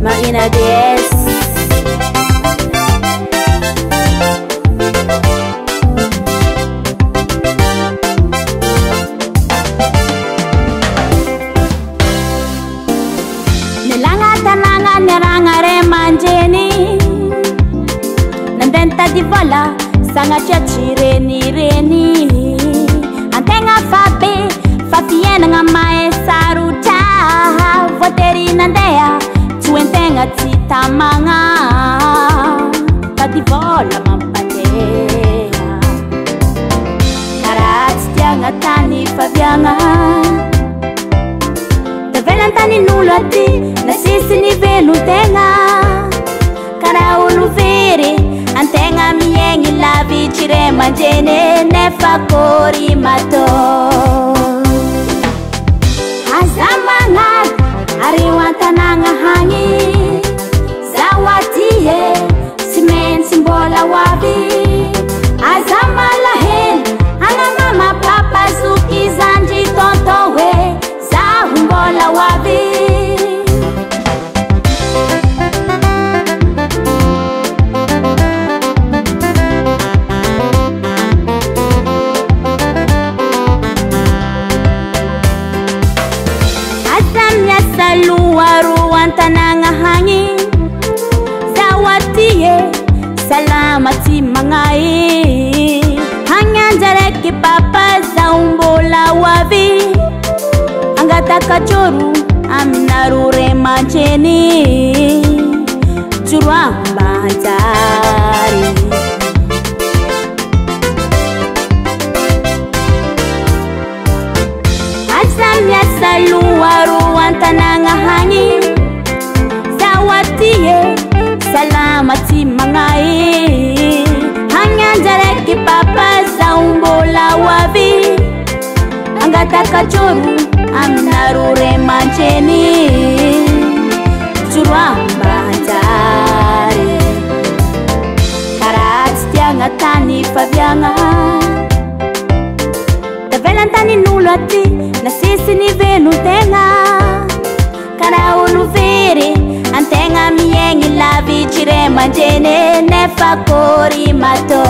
Marina Diaz. Nilanga tananga neranga remanjeni nandenta di vola sanga chachireni reni antenga fabe fafiena nga mae saruta voteri nandea tuentenga titamanga tadi vola mampatea karat tianga tani fabianga tavelantani nulati na sisi ni velu tenga kara ulu vere antenga miengi la vicire manjene nefa kori mato azamanga ariwantananga hangi zawatie simen simbola wabi azamala hen ana mama papa zuki zanji tontowe zahumbola wabi tananga hangi zawatie salamati mangai hanyandere ki papa zaumbola wavi angata kachoru aminarure mancheni churwa banjari azamya saluwaru tananga hangi salamati mangai hanyandere ki papa zaumbola wavi angata kachoru aminarure mancheni churwa banjari karat tianga tani fabianga tavelantani nulati na sisi ni velu tenga kara ulu vere antenga miengi la vicire manjene nefa kori mato